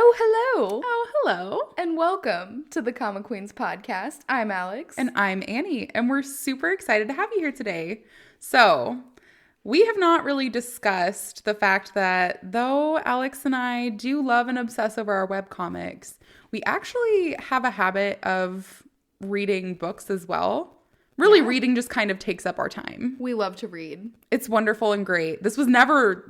Oh, hello. Oh, hello. And welcome to the Comic Queens podcast. I'm Alex. And I'm Annie, and we're super excited to have you here today. So, we have not really discussed the fact that though Alex and I do love and obsess over our webcomics, we actually have a habit of reading books as well. Really, reading just kind of takes up our time. We love to read. It's wonderful and great. This was never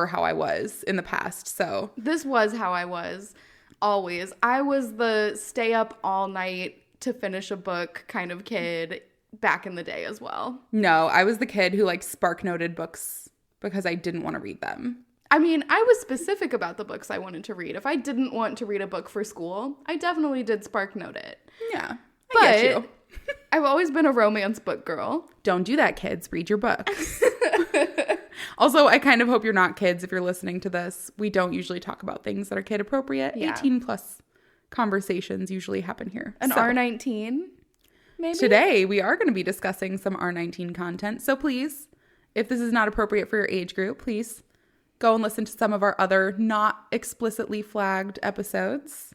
how I was in the past, so. This was how I was, always. I was the stay up all night to finish a book kind of kid back in the day as well. No, I was the kid who spark noted books because I didn't want to read them. I mean, I was specific about the books I wanted to read. If I didn't want to read a book for school, I definitely did spark note it. Yeah, I get you. I've always been a romance book girl. Don't do that, kids. Read your books. Also, I kind of hope you're not kids if you're listening to this. We don't usually talk about things that are kid appropriate. Yeah. 18 plus conversations usually happen here. An R19, maybe? Today, we are going to be discussing some R19 content. So please, if this is not appropriate for your age group, please go and listen to some of our other not explicitly flagged episodes.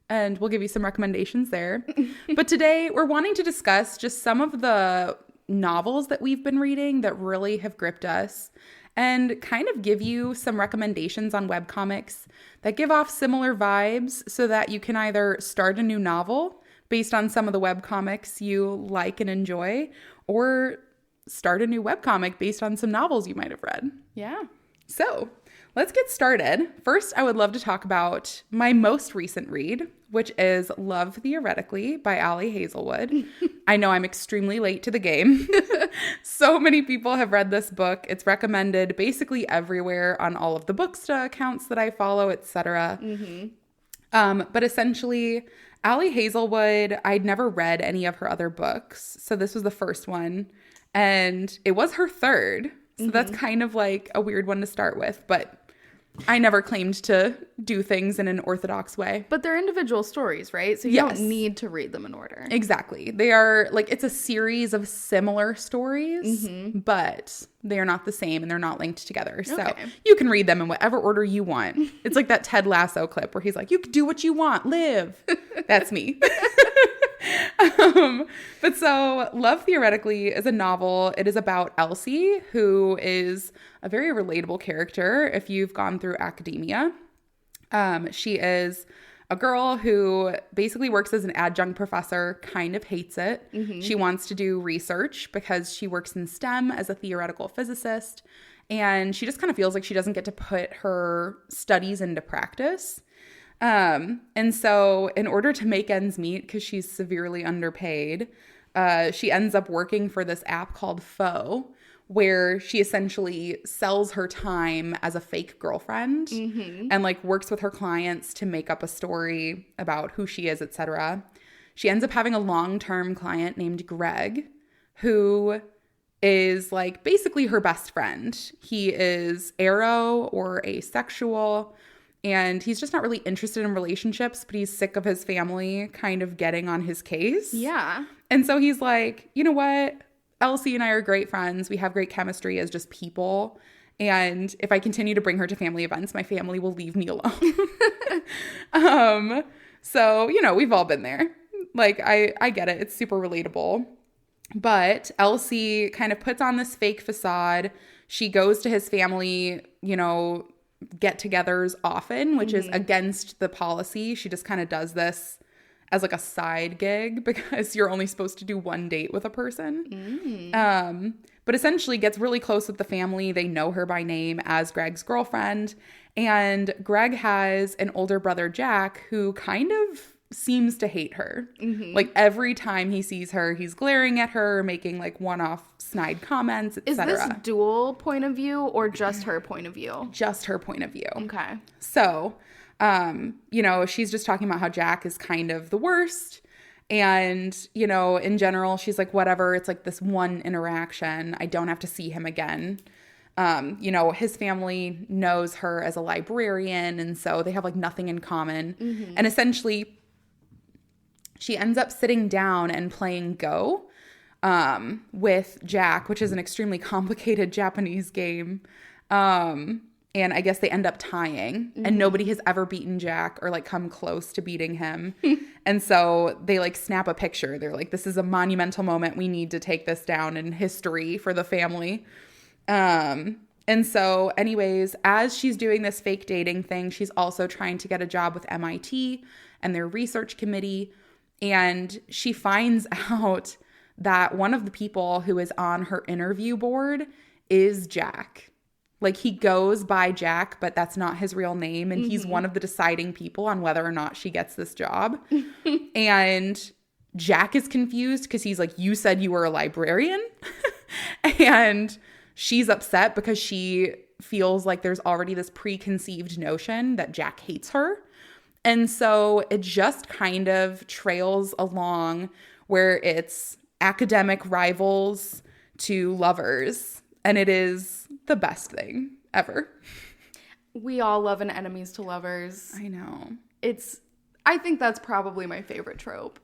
And we'll give you some recommendations there. But today, we're wanting to discuss just some of the novels that we've been reading that really have gripped us and kind of give you some recommendations on webcomics that give off similar vibes so that you can either start a new novel based on some of the webcomics you like and enjoy, or start a new webcomic based on some novels you might have read. Yeah. So let's get started. First, I would love to talk about my most recent read, which is Love Theoretically by Ali Hazelwood. I know I'm extremely late to the game. So many people have read this book. It's recommended basically everywhere on all of the Booksta accounts that I follow, etc. But essentially, Ali Hazelwood, I'd never read any of her other books. So this was the first one. And it was her third. So that's kind of like a weird one to start with. But I never claimed to do things in an orthodox way. But they're individual stories, right? So you don't need to read them in order. Exactly. They are it's a series of similar stories, but they are not the same and they're not linked together. So you can read them in whatever order you want. It's like that Ted Lasso clip where he's like, you can do what you want, live. That's me. But so Love Theoretically is a novel. It is about Elsie, who is a very relatable character if you've gone through academia. She is a girl who basically works as an adjunct professor, kind of hates it. She wants to do research because she works in STEM as a theoretical physicist, and she just kind of feels like she doesn't get to put her studies into practice. And so in order to make ends meet, because she's severely underpaid, she ends up working for this app called Faux, where she essentially sells her time as a fake girlfriend and works with her clients to make up a story about who she is, etc. She ends up having a long-term client named Greg, who is basically her best friend. He is aro or asexual, and he's just not really interested in relationships, but he's sick of his family kind of getting on his case. Yeah. And so he's like, you know what? Elsie and I are great friends. We have great chemistry as just people. And if I continue to bring her to family events, my family will leave me alone. So, we've all been there. I get it. It's super relatable. But Elsie kind of puts on this fake facade. She goes to his family, get-togethers often, which is against the policy. She just kind of does this as a side gig because you're only supposed to do one date with a person. But essentially gets really close with the family. They know her by name as Greg's girlfriend. And Greg has an older brother, Jack, who kind of seems to hate her. Every time he sees her, he's glaring at her, making one-off snide comments, etc. Is this dual point of view or just her point of view? Just her point of view. Okay. So, she's just talking about how Jack is kind of the worst. And, in general, she's like, whatever, it's this one interaction. I don't have to see him again. His family knows her as a librarian, and so they have nothing in common. And essentially, she ends up sitting down and playing Go with Jack, which is an extremely complicated Japanese game. And I guess they end up tying, and nobody has ever beaten Jack or like come close to beating him. And so they like snap a picture. They're like, this is a monumental moment. We need to take this down in history for the family. And so anyways, as she's doing this fake dating thing, she's also trying to get a job with MIT and their research committee. And she finds out that one of the people who is on her interview board is Jack. Like, he goes by Jack, but that's not his real name. And he's one of the deciding people on whether or not she gets this job. And Jack is confused because he's like, you said you were a librarian? And she's upset because she feels like there's already this preconceived notion that Jack hates her. And so it just kind of trails along where it's academic rivals to lovers. And it is the best thing ever. We all love an enemies to lovers. I know. I think that's probably my favorite trope.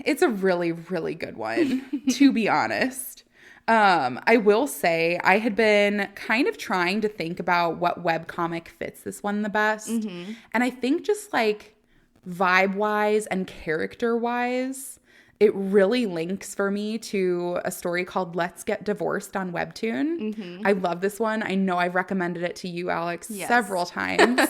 It's a really, really good one, to be honest. I will say I had been kind of trying to think about what webcomic fits this one the best. And I think just like vibe-wise and character-wise, it really links for me to a story called Let's Get Divorced on Webtoon. I love this one. I know I've recommended it to you, Alex, several times.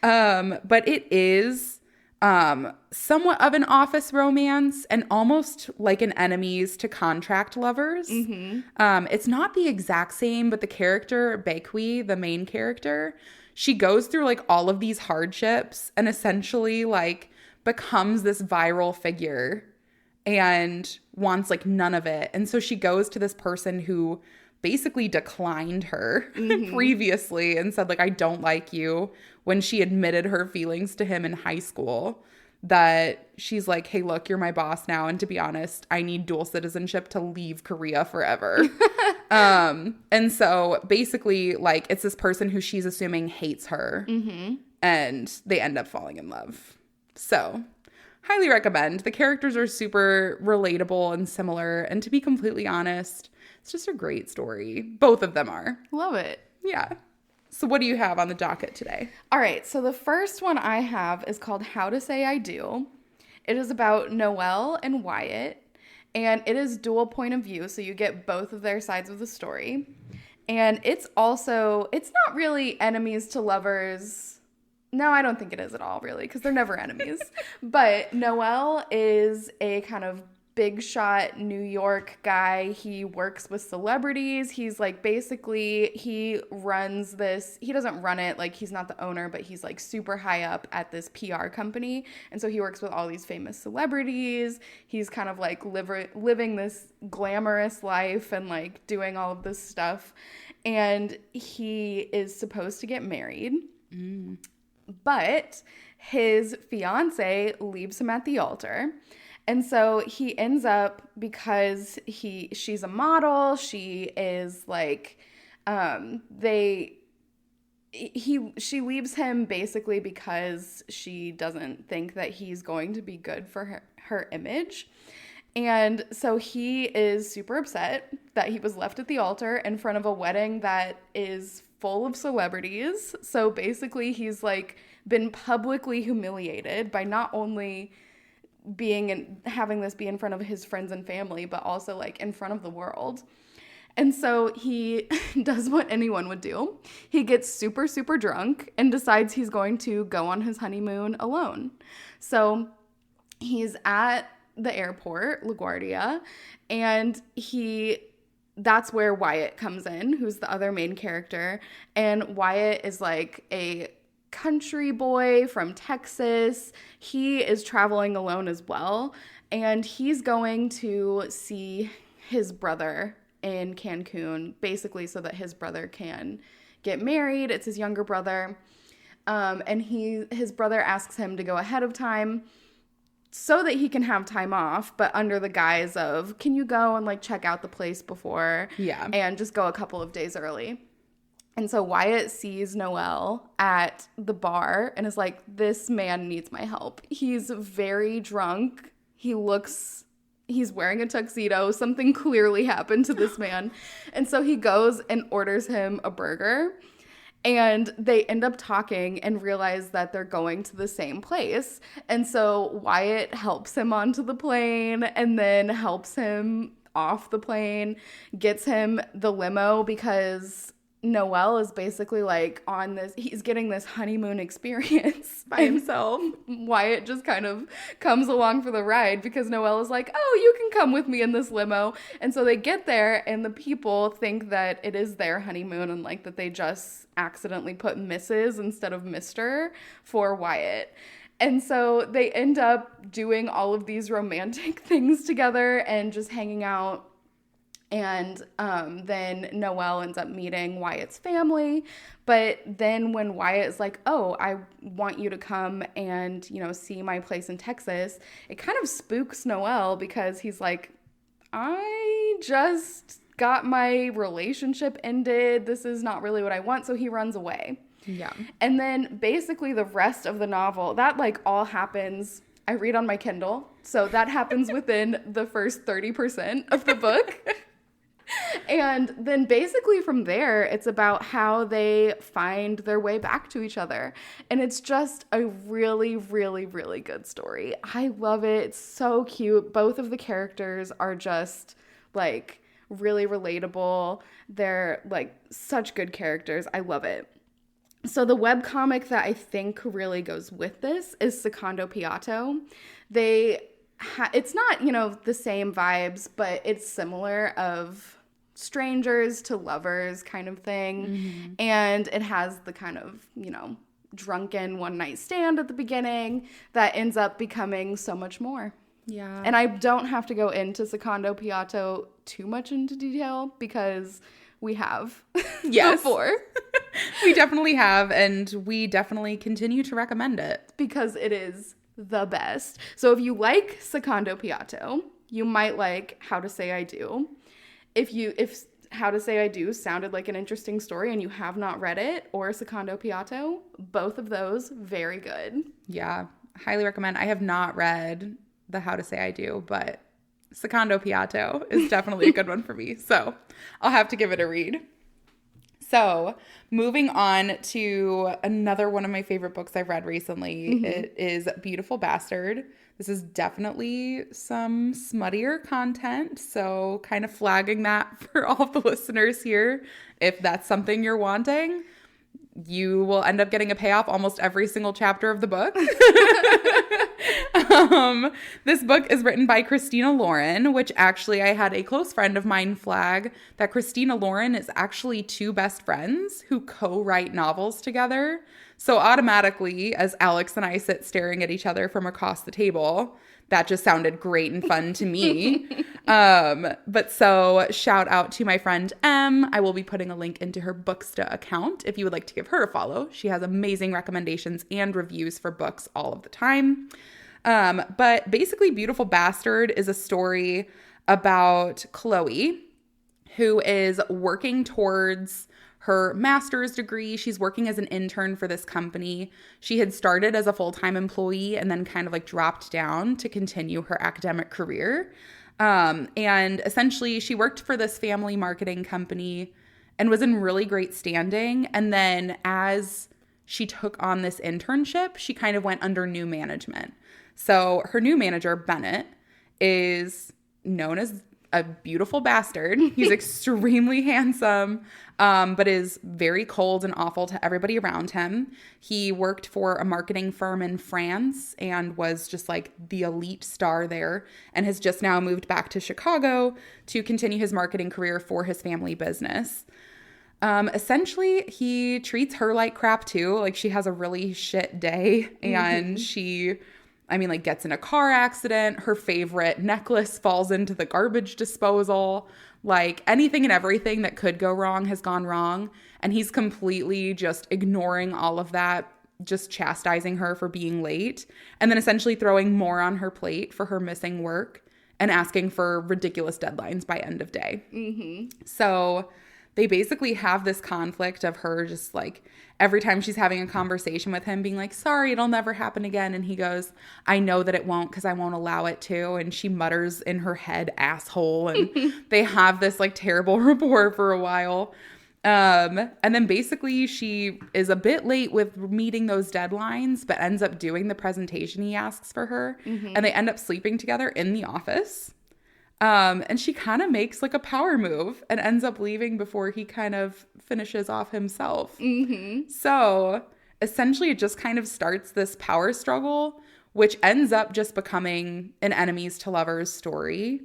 But it is somewhat of an office romance and almost like an enemies to contract lovers. It's not the exact same, but the character, Baekwi, the main character, she goes through like all of these hardships and essentially like becomes this viral figure and wants like none of it. And so she goes to this person who basically declined her previously and said like, I don't like you, when she admitted her feelings to him in high school, that she's like, hey, look, you're my boss now. And to be honest, I need dual citizenship to leave Korea forever. And so basically like it's this person who she's assuming hates her and they end up falling in love. So highly recommend. The characters are super relatable and similar. And to be completely honest, it's just a great story. Both of them are. Love it. Yeah. So what do you have on the docket today? All right. So the first one I have is called How to Say I Do. It is about Noelle and Wyatt. And it is dual point of view. So you get both of their sides of the story. And it's not really enemies to lovers. No, I don't think it is at all, really, because they're never enemies. But Noelle is a kind of big shot New York guy. He works with celebrities. He's like, basically, he runs this. He doesn't run it, like he's not the owner, but he's like super high up at this PR company. And so he works with all these famous celebrities. He's kind of like living this glamorous life and like doing all of this stuff. And he is supposed to get married. But his fiance leaves him at the altar. And so he ends up, because she's a model, she is like, she leaves him basically because she doesn't think that he's going to be good for her image. And so he is super upset that he was left at the altar in front of a wedding that is full of celebrities. So basically he's like been publicly humiliated by not only having this be in front of his friends and family, but also like in front of the world. And so he does what anyone would do. He gets super, super drunk and decides he's going to go on his honeymoon alone. So he's at the airport, LaGuardia, and that's where Wyatt comes in, who's the other main character. And Wyatt is like a country boy from Texas. He is traveling alone as well. And he's going to see his brother in Cancun, basically so that his brother can get married. It's his younger brother. And his brother asks him to go ahead of time so that he can have time off, but under the guise of, can you go and like check out the place before? Yeah. And just go a couple of days early. And so Wyatt sees Noelle at the bar and is like, this man needs my help. He's very drunk. He's wearing a tuxedo. Something clearly happened to this man. And so he goes and orders him a burger. And they end up talking and realize that they're going to the same place. And so Wyatt helps him onto the plane and then helps him off the plane, gets him the limo because Noel is basically like on this, he's getting this honeymoon experience by himself. Wyatt just kind of comes along for the ride because Noel is like, oh, you can come with me in this limo. And so they get there and the people think that it is their honeymoon and like that they just accidentally put Mrs. instead of Mr. for Wyatt. And so they end up doing all of these romantic things together and just hanging out. And then Noelle ends up meeting Wyatt's family. But then when Wyatt is like, oh, I want you to come and, you know, see my place in Texas, it kind of spooks Noelle because he's like, I just got my relationship ended. This is not really what I want. So he runs away. Yeah. And then basically the rest of the novel, that like all happens, I read on my Kindle. So that happens within the first 30% of the book. And then basically from there, it's about how they find their way back to each other. And it's just a really, really, really good story. I love it. It's so cute. Both of the characters are just like really relatable. They're like such good characters. I love it. So the webcomic that I think really goes with this is Secondo Piatto. It's not, you know, the same vibes, but it's similar of strangers to lovers kind of thing. Mm-hmm. And it has the kind of, you know, drunken one night stand at the beginning that ends up becoming so much more. Yeah. And I don't have to go into Secondo Piatto too much into detail because we have before. We definitely have, and we definitely continue to recommend it. Because it is the best. So if you like Secondo Piatto, you might like How to Say I Do. If How to Say I Do sounded like an interesting story and you have not read it, or Secondo Piatto, both of those, very good. Yeah, highly recommend. I have not read the How to Say I Do, but Secondo Piatto is definitely a good one for me. So I'll have to give it a read. So moving on to another one of my favorite books I've read recently. Mm-hmm. It is Beautiful Bastard. This is definitely some smuttier content, so kind of flagging that for all of the listeners here. If that's something you're wanting, you will end up getting a payoff almost every single chapter of the book. This book is written by Christina Lauren, which actually I had a close friend of mine flag that Christina Lauren is actually two best friends who co-write novels together. So automatically, as Alex and I sit staring at each other from across the table, that just sounded great and fun to me. But so shout out to my friend Em. I will be putting a link into her Booksta account if you would like to give her a follow. She has amazing recommendations and reviews for books all of the time. But basically, Beautiful Bastard is a story about Chloe, who is working towards her master's degree. She's working as an intern for this company. She had started as a full-time employee and then kind of like dropped down to continue her academic career. And essentially she worked for this family marketing company and was in really great standing. And then as she took on this internship, she kind of went under new management. So her new manager, Bennett, is known as a beautiful bastard. He's extremely handsome, but is very cold and awful to everybody around him. He worked for a marketing firm in France and was just like the elite star there, and has just now moved back to Chicago to continue his marketing career for his family business. Essentially, he treats her like crap too. Like, she has a really shit day, and she gets in a car accident. Her favorite necklace falls into the garbage disposal. Like, anything and everything that could go wrong has gone wrong. And he's completely just ignoring all of that, just chastising her for being late, and then essentially throwing more on her plate for her missing work and asking for ridiculous deadlines by end of day. Mm-hmm. So they basically have this conflict of her just like every time she's having a conversation with him being like, sorry, it'll never happen again. And he goes, I know that it won't because I won't allow it to. And she mutters in her head, asshole. And they have this like terrible rapport for a while. And then basically she is a bit late with meeting those deadlines, but ends up doing the presentation he asks for her. And they end up sleeping together in the office. And she kind of makes like a power move and ends up leaving before he kind of finishes off himself. So essentially it just kind of starts this power struggle, which ends up just becoming an enemies to lovers story.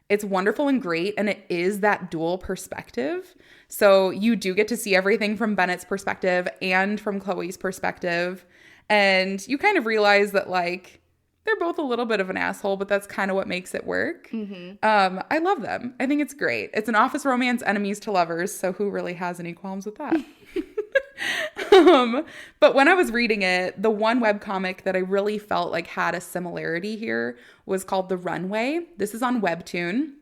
It's wonderful and great, and it is that dual perspective. So you do get to see everything from Bennett's perspective and from Chloe's perspective. And you kind of realize that, like, they're both a little bit of an asshole, but that's kind of what makes it work. I love them. I think it's great. It's an office romance, enemies to lovers, so who really has any qualms with that? But when I was reading it, the one webcomic that I really felt like had a similarity here was called The Runway. This is on Webtoon.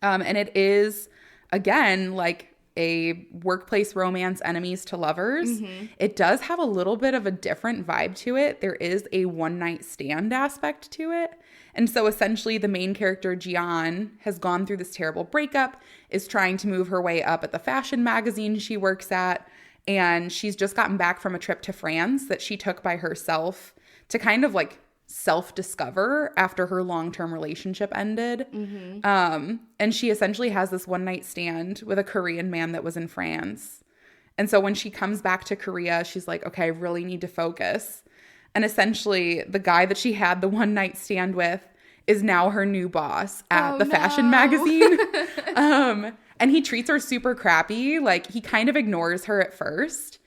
And it is, again, like a workplace romance, enemies to lovers. It does have a little bit of a different vibe to it. There is a one-night stand aspect to it. And so essentially the main character, Jian, has gone through this terrible breakup, is trying to move her way up at the fashion magazine she works at. And she's just gotten back from a trip to France that she took by herself to kind of like self-discover after her long-term relationship ended. And she essentially has this one-night stand with a Korean man that was in France. And so when she comes back to Korea, she's like, okay, I really need to focus. And essentially the guy that she had the one-night stand with is now her new boss at the fashion magazine. And he treats her super crappy. Like, he kind of ignores her at first.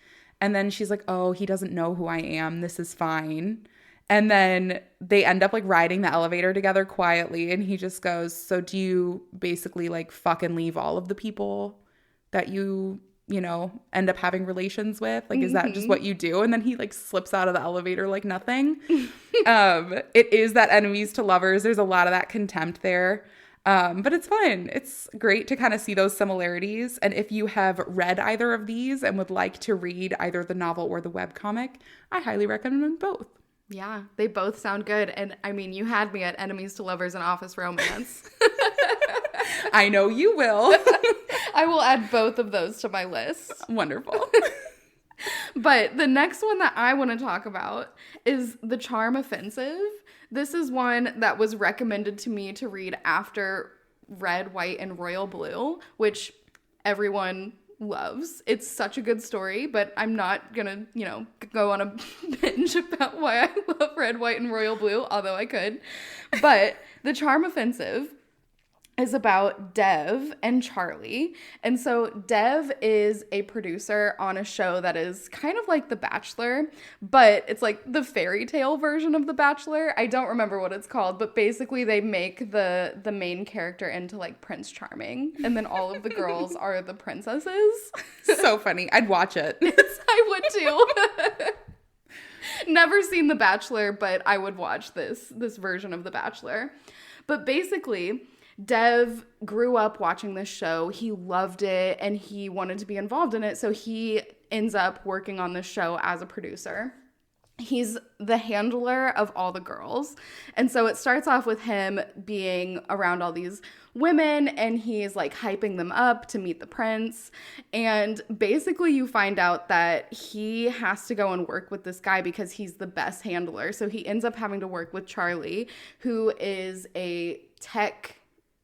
And then she's like, oh, he doesn't know who I am. This is fine. And then they end up like riding the elevator together quietly. And he just goes, so do you basically like fucking leave all of the people that you know, end up having relations with? Like, is that just what you do? And then he like slips out of the elevator like nothing. It is that enemies to lovers. There's a lot of that contempt there. But it's fun. It's great to kind of see those similarities. And if you have read either of these and would like to read either the novel or the webcomic, I highly recommend both. Yeah, they both sound good. And I mean, you had me at enemies to lovers and office romance. I know you will. I will add both of those to my list. Wonderful. But the next one that I want to talk about is The Charm Offensive. This is one that was recommended to me to read after Red, White, and Royal Blue, which everyone loves. It's such a good story, but I'm not gonna, go on a binge about why I love Red, White, and Royal Blue, although I could. But The Charm Offensive is about Dev and Charlie. And so Dev is a producer on a show that is kind of like The Bachelor, but it's like the fairy tale version of The Bachelor. I don't remember what it's called, but basically they make the main character into like Prince Charming, and then all of the girls are the princesses. So funny. I'd watch it. I would too. Never seen The Bachelor, but I would watch this version of The Bachelor. But basically, Dev grew up watching this show. He loved it and he wanted to be involved in it. So he ends up working on this show as a producer. He's the handler of all the girls. And so it starts off with him being around all these women and he's like hyping them up to meet the prince. And basically you find out that he has to go and work with this guy because he's the best handler. So he ends up having to work with Charlie, who is a tech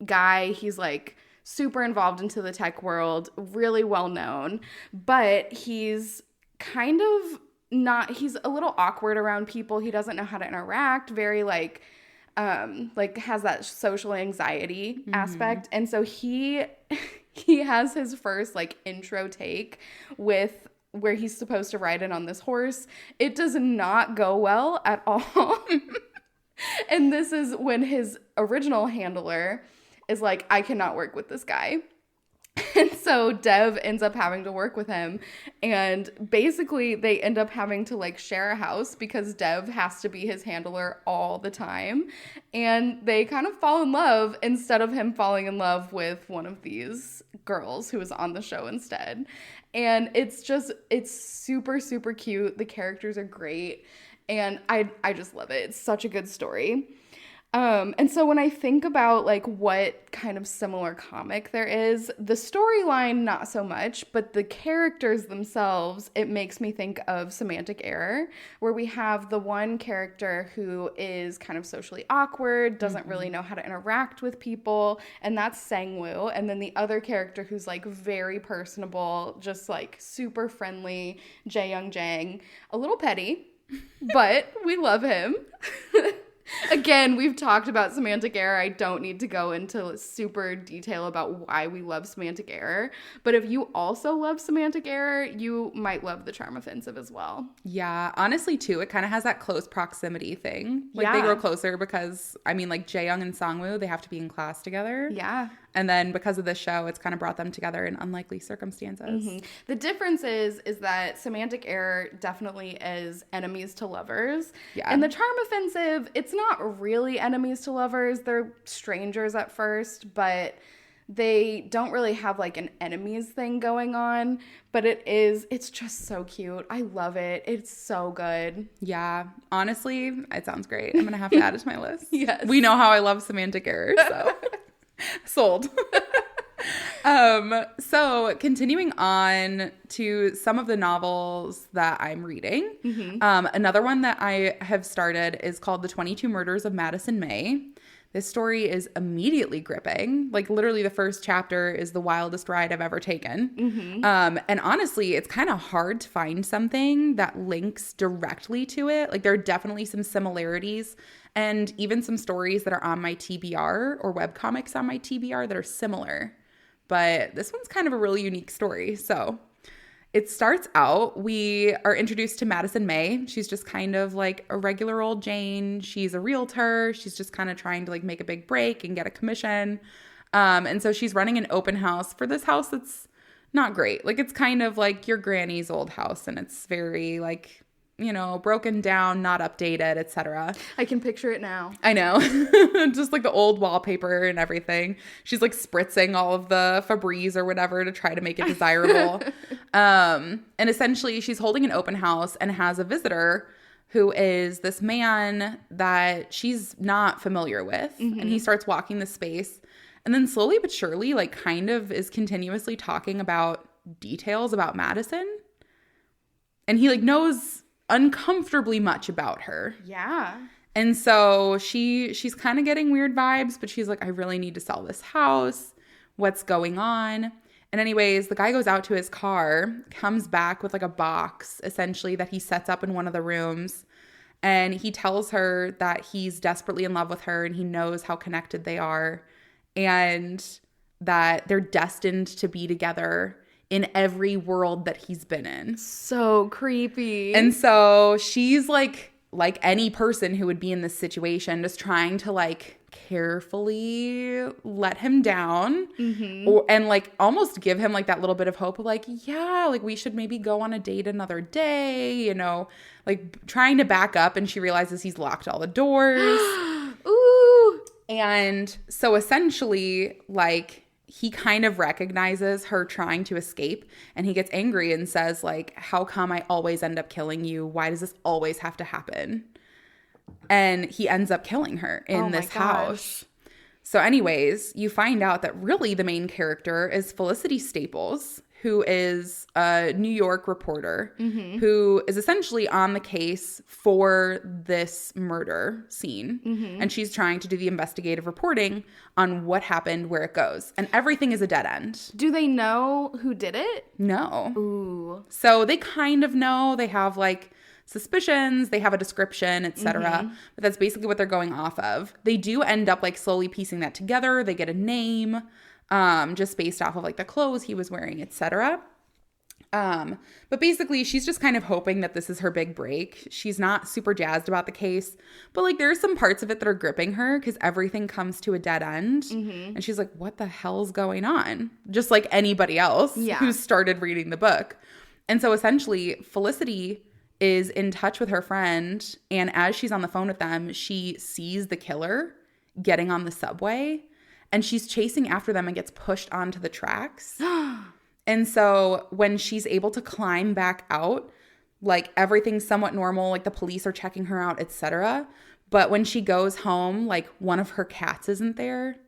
guy. He's like super involved into the tech world, really well known, but he's kind of not, he's a little awkward around people. He doesn't know how to interact, very like has that social anxiety aspect. And so he has his first like intro take with where he's supposed to ride in on this horse. It does not go well at all. And this is when his original handler is like, I cannot work with this guy. And so Dev ends up having to work with him. And basically they end up having to like share a house because Dev has to be his handler all the time. And they kind of fall in love instead of him falling in love with one of these girls who is on the show instead. And it's super, super cute. The characters are great. And I just love it. It's such a good story. And so when I think about like what kind of similar comic there is, the storyline not so much, but the characters themselves, it makes me think of Semantic Error, where we have the one character who is kind of socially awkward, doesn't really know how to interact with people, and that's Sangwoo. And then the other character who's like very personable, just like super friendly, Jae Young Jang, a little petty, but we love him. Again, we've talked about Semantic Error. I don't need to go into super detail about why we love Semantic Error. But if you also love Semantic Error, you might love The Charm Offensive as well. Yeah, honestly, too, it kind of has that close proximity thing. Like, they grow closer because, I mean, like, Jaeyoung and Sangwoo, they have to be in class together. Yeah. And then because of this show, it's kind of brought them together in unlikely circumstances. Mm-hmm. The difference is that Semantic Error definitely is enemies to lovers. Yeah. And The Charm Offensive, it's not really enemies to lovers. They're strangers at first, but they don't really have like an enemies thing going on. But it's just so cute. I love it. It's so good. Yeah. Honestly, it sounds great. I'm going to have to add it to my list. Yes. We know how I love Semantic Error, so... Sold. So continuing on to some of the novels that I'm reading. Another one that I have started is called The 22 Murders of Madison May. This story is immediately gripping. Like, literally the first chapter is the wildest ride I've ever taken. And honestly, it's kind of hard to find something that links directly to it. Like, there are definitely some similarities and even some stories that are on my TBR or webcomics on my TBR that are similar. But this one's kind of a really unique story. So it starts out, we are introduced to Madison May. She's just kind of like a regular old Jane. She's a realtor. She's just kind of trying to like make a big break and get a commission. And so she's running an open house for this house that's not great. Like, it's kind of like your granny's old house, and it's very like, you know, broken down, not updated, etc. I can picture it now. I know. Just like the old wallpaper and everything. She's like spritzing all of the Febreze or whatever to try to make it desirable. And essentially she's holding an open house and has a visitor who is this man that she's not familiar with. And he starts walking the space. And then slowly but surely, like, kind of is continuously talking about details about Madison. And he like knows uncomfortably much about her. Yeah. And so she's kind of getting weird vibes, but she's like, I really need to sell this house. What's going on? And anyways, the guy goes out to his car, comes back with like a box essentially that he sets up in one of the rooms. And he tells her that he's desperately in love with her and he knows how connected they are and that they're destined to be together in every world that he's been in. So creepy. And so she's like any person who would be in this situation, just trying to like carefully let him down and like almost give him like that little bit of hope of like, yeah, like we should maybe go on a date another day, you know, like trying to back up. And she realizes he's locked all the doors. Ooh. And so essentially, like, he kind of recognizes her trying to escape and he gets angry and says like, how come I always end up killing you? Why does this always have to happen? And he ends up killing her in this house. So anyways, you find out that really the main character is Felicity Staples, who is a New York reporter who is essentially on the case for this murder scene. And she's trying to do the investigative reporting on what happened, where it goes. And everything is a dead end. Do they know who did it? No. Ooh. So they kind of know. They have like suspicions, they have a description, etc. But that's basically what they're going off of. They do end up like slowly piecing that together. They get a name. Just based off of like the clothes he was wearing, etc. But basically she's just kind of hoping that this is her big break. She's not super jazzed about the case, but like there are some parts of it that are gripping her because everything comes to a dead end. And she's like, what the hell's going on? Just like anybody else who's started reading the book. And so essentially Felicity is in touch with her friend, and as she's on the phone with them, she sees the killer getting on the subway. And she's chasing after them and gets pushed onto the tracks. And so when she's able to climb back out, like everything's somewhat normal, like the police are checking her out, etc. But when she goes home, like one of her cats isn't there.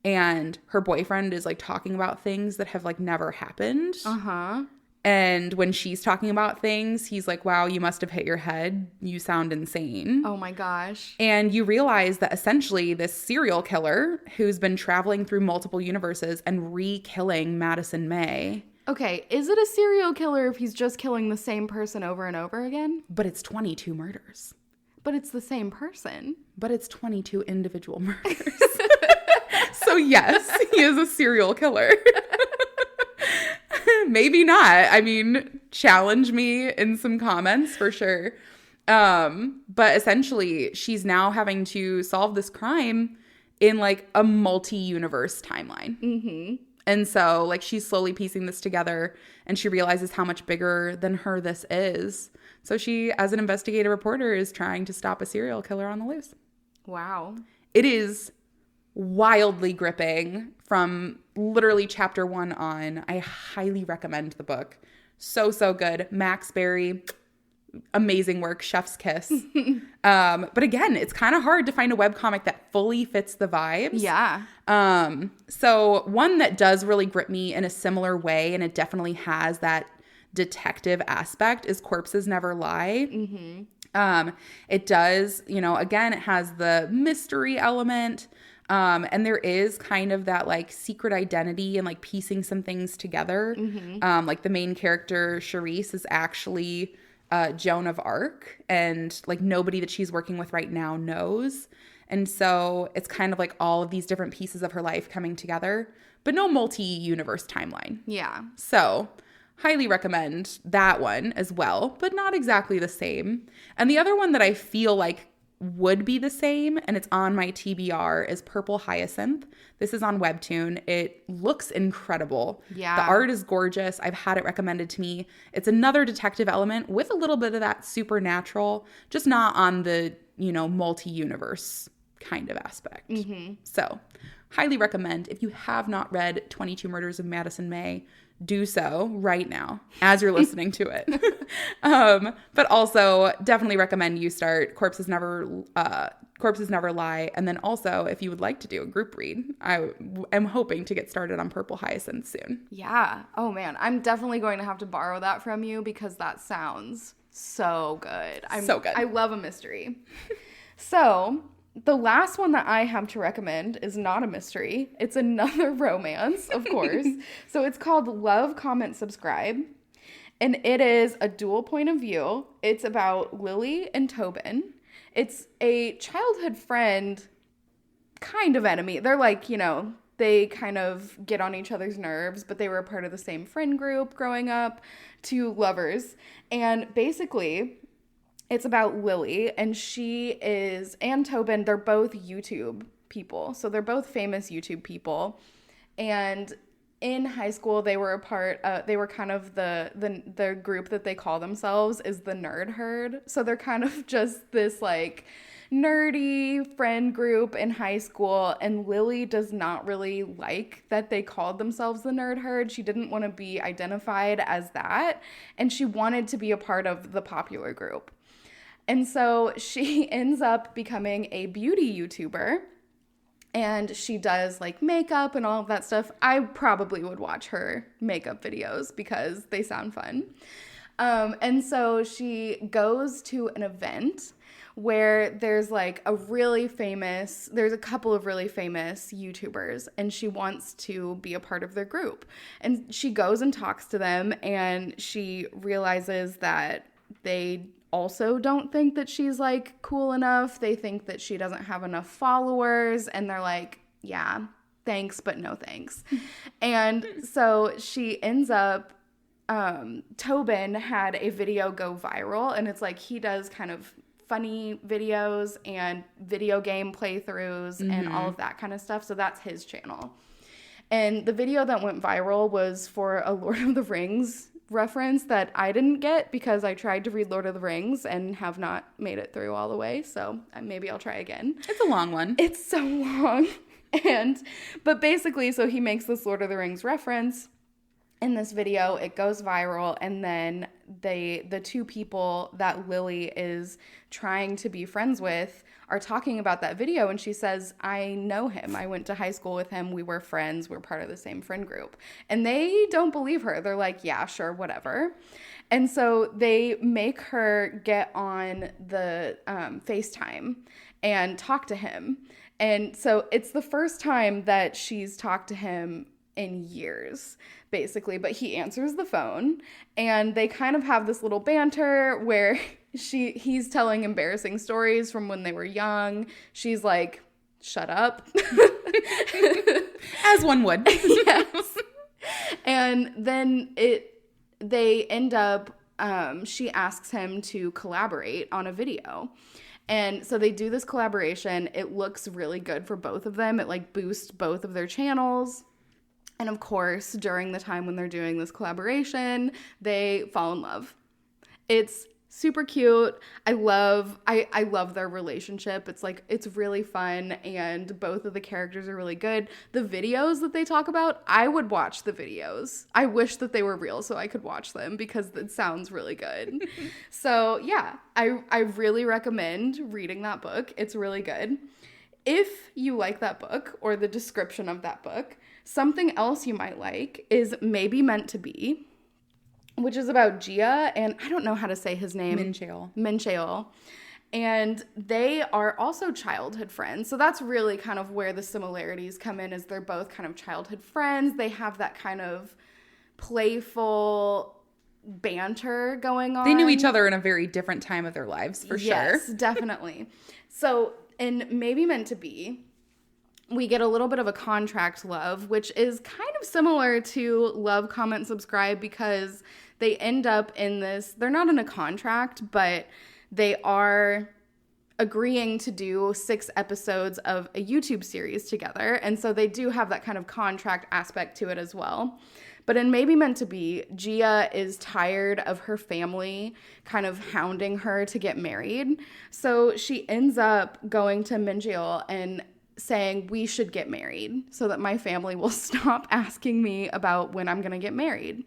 And her boyfriend is like talking about things that have like never happened. Uh-huh. And when she's talking about things, he's like, wow, you must have hit your head. You sound insane. Oh my gosh. And you realize that essentially this serial killer who's been traveling through multiple universes and re-killing Madison May. Okay, is it a serial killer if he's just killing the same person over and over again? But it's 22 murders. But it's the same person. But it's 22 individual murders. So yes, he is a serial killer. Maybe not. I mean, challenge me in some comments for sure. But essentially, she's now having to solve this crime in like a multi-universe timeline. Mm-hmm. And so like she's slowly piecing this together and she realizes how much bigger than her this is. So she, as an investigative reporter, is trying to stop a serial killer on the loose. Wow. It is wildly gripping from literally chapter 1 on. I highly recommend the book. So good. Max Berry, amazing work, chef's kiss. But again, it's kind of hard to find a webcomic that fully fits the vibes. Yeah. So one that does really grip me in a similar way, and it definitely has that detective aspect, is Corpses Never Lie. Mm-hmm. It does, again, it has the mystery element. And there is kind of that like secret identity and like piecing some things together. Mm-hmm. Like the main character, Charisse, is actually Joan of Arc, and like nobody that she's working with right now knows. And so it's kind of like all of these different pieces of her life coming together, but no multi-universe timeline. Yeah. So highly recommend that one as well, but not exactly the same. And the other one that I feel like would be the same, and it's on my TBR, is Purple Hyacinth. This is on Webtoon. It looks incredible. Yeah. The art is gorgeous. I've had it recommended to me. It's another detective element with a little bit of that supernatural, just not on the, multi-universe kind of aspect. Mm-hmm. So highly recommend. If you have not read 22 Murders of Madison May, do so right now as you're listening to it. But also definitely recommend you start Corpses Never Lie. And then also, if you would like to do a group read, I am hoping to get started on Purple Hyacinth soon. Yeah. Oh man, I'm definitely going to have to borrow that from you because that sounds so good. So good. I love a mystery. So the last one that I have to recommend is not a mystery. It's another romance, of course. So it's called Love, Comment, Subscribe. And it is a dual point of view. It's about Lily and Tobin. It's a childhood friend, kind of enemy. They're like, they kind of get on each other's nerves, but they were a part of the same friend group growing up, two lovers. And basically, it's about Lily, and and Tobin, they're both YouTube people. So they're both famous YouTube people. And in high school, they were they were kind of the group that they call themselves is the Nerd Herd. So they're kind of just this like nerdy friend group in high school. And Lily does not really like that they called themselves the Nerd Herd. She didn't want to be identified as that. And she wanted to be a part of the popular group. And so she ends up becoming a beauty YouTuber, and she does like makeup and all of that stuff. I probably would watch her makeup videos because they sound fun. And so she goes to an event where there's a couple of really famous YouTubers, and she wants to be a part of their group. And she goes and talks to them, and she realizes that they also don't think that she's like cool enough. They think that she doesn't have enough followers, and they're like, yeah, thanks, but no thanks. And so she ends up, Tobin had a video go viral, and it's like he does kind of funny videos and video game playthroughs and all of that kind of stuff. So that's his channel. And the video that went viral was for a Lord of the Rings reference that I didn't get because I tried to read Lord of the Rings and have not made it through all the way. So maybe I'll try again. It's a long one. It's so long. But basically, so he makes this Lord of the Rings reference in this video. It goes viral, and then the two people that Lily is trying to be friends with are talking about that video, and she says, I know him. I went to high school with him. We were friends. We're part of the same friend group. And they don't believe her. They're like, yeah, sure, whatever. And so they make her get on the FaceTime and talk to him. And so it's the first time that she's talked to him in years, basically, but he answers the phone and they kind of have this little banter where he's telling embarrassing stories from when they were young. She's like, shut up. As one would. Yes. And then they end up, she asks him to collaborate on a video. And so they do this collaboration. It looks really good for both of them. It like boosts both of their channels. And of course, during the time when they're doing this collaboration, they fall in love. It's super cute. I love their relationship. It's like, it's really fun, and both of the characters are really good. The videos that they talk about, I would watch the videos. I wish that they were real so I could watch them because it sounds really good. So yeah, I really recommend reading that book. It's really good. If you like that book or the description of that book, something else you might like is Maybe Meant to Be, which is about Gia, and I don't know how to say his name. Mincheol. And they are also childhood friends. So that's really kind of where the similarities come in, is they're both kind of childhood friends. They have that kind of playful banter going on. They knew each other in a very different time of their lives, for sure. Yes, definitely. So in Maybe Meant to Be, we get a little bit of a contract love, which is kind of similar to Love, Comment, Subscribe, because they end up in this, they're not in a contract, but they are agreeing to do 6 episodes of a YouTube series together. And so they do have that kind of contract aspect to it as well. But in Maybe Meant to Be, Gia is tired of her family kind of hounding her to get married. So she ends up going to Minjeol and saying, we should get married so that my family will stop asking me about when I'm going to get married.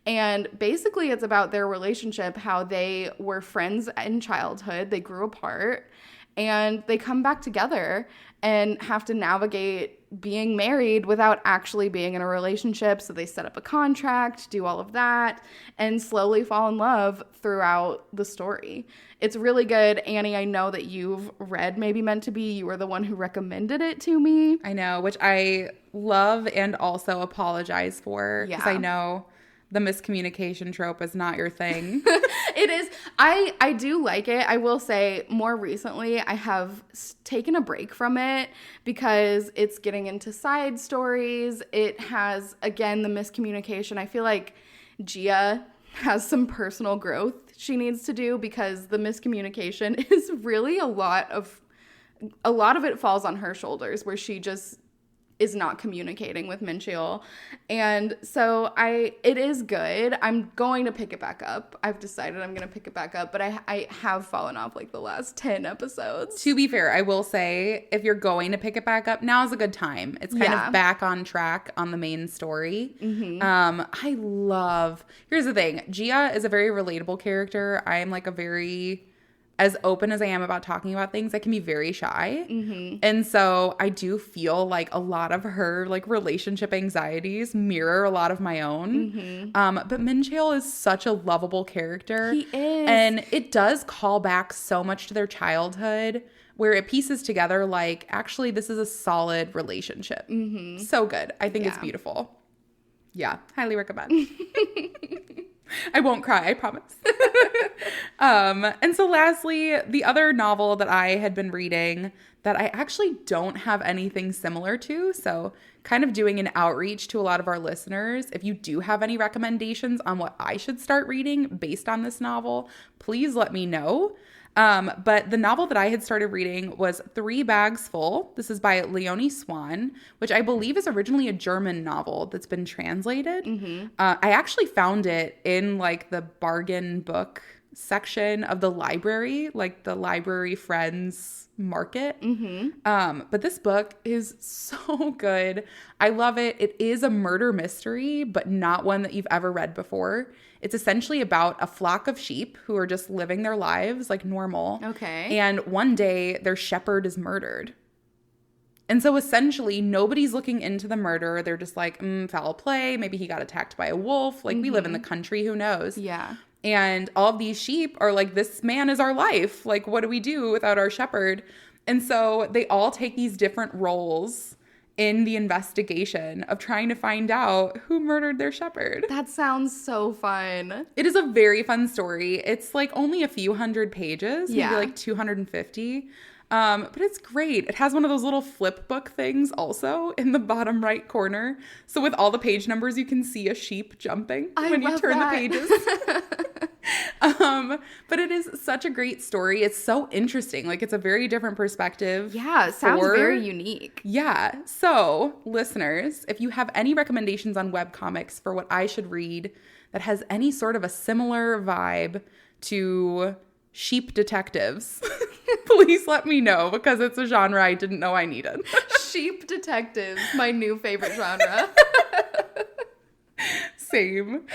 And basically it's about their relationship, how they were friends in childhood, they grew apart, and they come back together and have to navigate being married without actually being in a relationship. So they set up a contract, do all of that, and slowly fall in love throughout the story. It's really good. Annie, I know that you've read Maybe Meant to Be. You were the one who recommended it to me. I know, which I love and also apologize for, because I know the miscommunication trope is not your thing. It is. I do like it. I will say more recently I have taken a break from it because it's getting into side stories. It has, again, the miscommunication. I feel like Gia has some personal growth she needs to do because the miscommunication is really a lot of it falls on her shoulders, where she just is not communicating with Mincheol. And so it is good. I'm going to pick it back up. I've decided I'm going to pick it back up, but I have fallen off like the last 10 episodes. To be fair, I will say, if you're going to pick it back up, now's a good time. It's kind of back on track on the main story. Mm-hmm. Here's the thing. Gia is a very relatable character. I'm like as open as I am about talking about things, I can be very shy. Mm-hmm. And so I do feel like a lot of her like relationship anxieties mirror a lot of my own. Mm-hmm. But Mincheol is such a lovable character. He is. And it does call back so much to their childhood, where it pieces together like, actually, this is a solid relationship. Mm-hmm. So good. I think it's beautiful. Yeah, highly recommend. I won't cry, I promise. And so lastly, the other novel that I had been reading that I actually don't have anything similar to, so kind of doing an outreach to a lot of our listeners. If you do have any recommendations on what I should start reading based on this novel, please let me know. But the novel that I had started reading was 3 Bags Full. This is by Leonie Swan, which I believe is originally a German novel that's been translated. Mm-hmm. I actually found it in like the bargain book section of the library, like the library friends market. Mm-hmm. But this book is so good. I love it. It is a murder mystery, but not one that you've ever read before. It's essentially about a flock of sheep who are just living their lives like normal. Okay. And one day their shepherd is murdered. And so essentially nobody's looking into the murder. They're just like, foul play. Maybe he got attacked by a wolf. Like we live in the country. Who knows? Yeah. And all of these sheep are like, this man is our life. Like, what do we do without our shepherd? And so they all take these different roles in the investigation of trying to find out who murdered their shepherd. That sounds so fun. It is a very fun story. It's like only a few hundred pages, maybe Yeah. like 250. But it's great. It has one of those little flip book things also in the bottom right corner. So with all the page numbers, you can see a sheep jumping when you turn the pages. But it is such a great story. It's so interesting. Like it's a very different perspective. Yeah, it sounds very unique. Yeah. So listeners, if you have any recommendations on webcomics for what I should read that has any sort of a similar vibe to sheep detectives, please let me know because it's a genre I didn't know I needed. Sheep detectives, my new favorite genre. Same.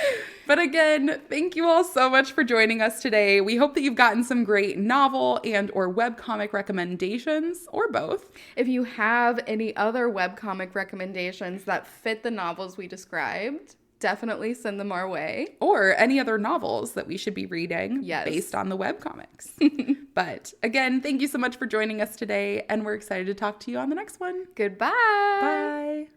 But again, thank you all so much for joining us today. We hope that you've gotten some great novel and or webcomic recommendations, or both. If you have any other webcomic recommendations that fit the novels we described, definitely send them our way. Or any other novels that we should be reading based on the webcomics. But again, thank you so much for joining us today, and we're excited to talk to you on the next one. Goodbye. Bye.